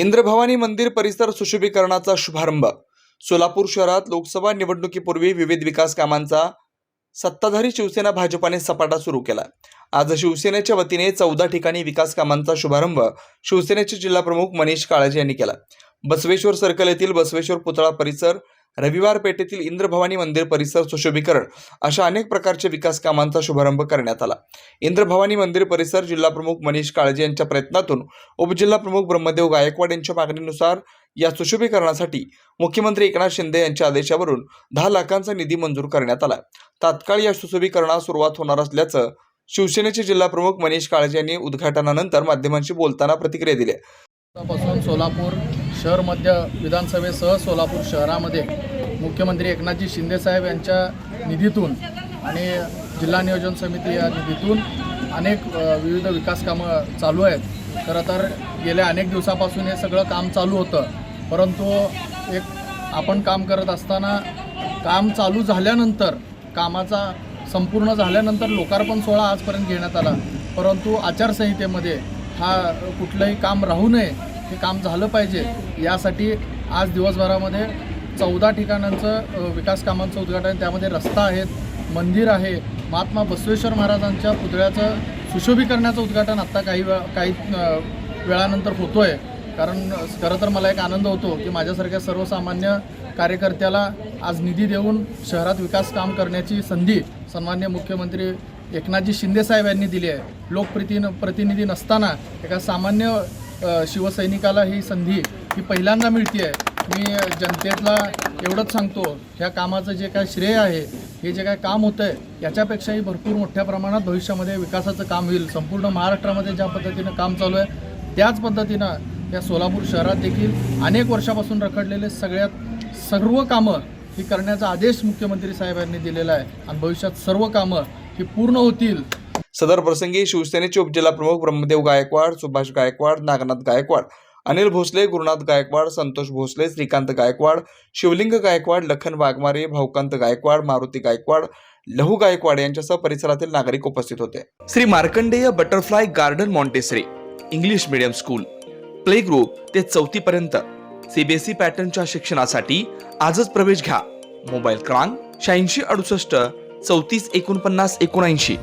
इंद्रभवानी मंदिर परिसर सुशोभीकरणाचा शुभारंभ। सोलापूर शहरात लोकसभा निवडणुकीपूर्वी विविध विकास कामांचा सत्ताधारी शिवसेना भाजपाने सपाटा सुरू केला। आज शिवसेनेच्या वतीने 14 ठिकाणी विकास कामांचा शुभारंभ शिवसेनेचे जिल्हा प्रमुख मनीष काळजे यांनी केला। बसवेश्वर सर्कल येथील बसवेश्वर पुतळा परिसर, रविवार पेठेतील इंद्रभवानी मंदिर परिसर सुशोभीकरण अशा अनेक प्रकारच्या विकास कामांचा शुभारंभ करण्यात आला। इंद्रभवानी मंदिर परिसर जिल्हा प्रमुख मनीष काळजे यांच्या प्रयत्नातून उपजिल्हा प्रमुख ब्रह्मदेव गायकवाड यांच्या मागणीनुसार या सुशोभीकरणासाठी मुख्यमंत्री एकनाथ शिंदे यांच्या आदेशावरून 10 लाखांचा निधी मंजूर करण्यात आला। तात्काळ या सुशोभीकरणास सुरुवात होणार असल्याचं शिवसेनेचे जिल्हा प्रमुख मनीष काळजे यांनी उद्घाटनानंतर माध्यमांशी बोलताना प्रतिक्रिया दिली। पासून सोलापूर शहर मध्य विधानसभेसह सोलापूर शहरामध्ये मुख्यमंत्री एकनाथजी शिंदे साहेब यांच्या निधीतून आणि जिल्हा नियोजन समिती या निधीतून अनेक विविध विकास कामं चालू आहेत। खरं तर गेल्या अनेक दिवसापासून हे सगळं काम चालू होतं, परंतु आपण काम करत असताना काम चालू झाल्यानंतर कामाचा संपूर्ण झाल्यानंतर लोकार्पण सोहळा आजपर्यंत घेण्यात आला, परंतु आचारसंहितेमध्ये हा कुठलंही काम राहू नये, हे काम झालं पाहिजे यासाठी आज दिवसभरामध्ये 14 ठिकाणांचं विकास कामांचं उद्घाटन, त्यामध्ये रस्ता आहेत, मंदिर आहे, महात्मा बसवेश्वर महाराजांच्या पुतळ्याचं सुशोभीकरणाचं उद्घाटन आत्ता काही वेळानंतर होतो आहे। कारण खरं तर मला एक आनंद होतो की माझ्यासारख्या सर्वसामान्य कार्यकर्त्याला आज निधी देऊन शहरात विकास काम करण्याची संधी सन्माननीय मुख्यमंत्री एकनाथजी शिंदे साहेब यांनी दिली आहे। लोकप्रतिनिधी नसताना एका सामान्य शिवसैनिकाला ही संधी ही पहिल्यांदा मिळते आहे। मी जनतेला एवढंच सांगतो, ह्या कामाचं जे काय श्रेय आहे, हे जे काय काम होतं आहे याच्यापेक्षाही भरपूर मोठ्या प्रमाणात भविष्यामध्ये विकासाचं काम होईल। संपूर्ण महाराष्ट्रामध्ये ज्या पद्धतीनं काम चालू आहे त्याच पद्धतीनं या सोलापूर शहरात देखील अनेक वर्षापासून रखडलेले सर्व कामं ही करण्याचा आदेश मुख्यमंत्री साहेबांनी दिलेला आहे आणि भविष्यात सर्व कामं ही पूर्ण होतील। सदर प्रसंगी शिवसेनेचे उपजिल्हा प्रमुख ब्रह्मदेव गायकवाड, सुभाष गायकवाड, नागनाथ गायकवाड, अनिल भोसले, गुरुनाथ गायकवाड, संतोष भोसले, श्रीकांत गायकवाड, शिवलिंग गायकवाड, लखन वाघमारे, भाऊकांत गायकवाड, मारुती गायकवाड, लहू गायकवाड यांच्यासह परिसरातील नागरिक उपस्थित होते। Shri Markandeya butterfly garden Montessori English medium school, play group ते 4थी पर्यंत सीबीएसई पॅटर्नच्या शिक्षणासाठी आजच प्रवेश घ्या। मोबाईल क्रमांक 8668 34 49 79।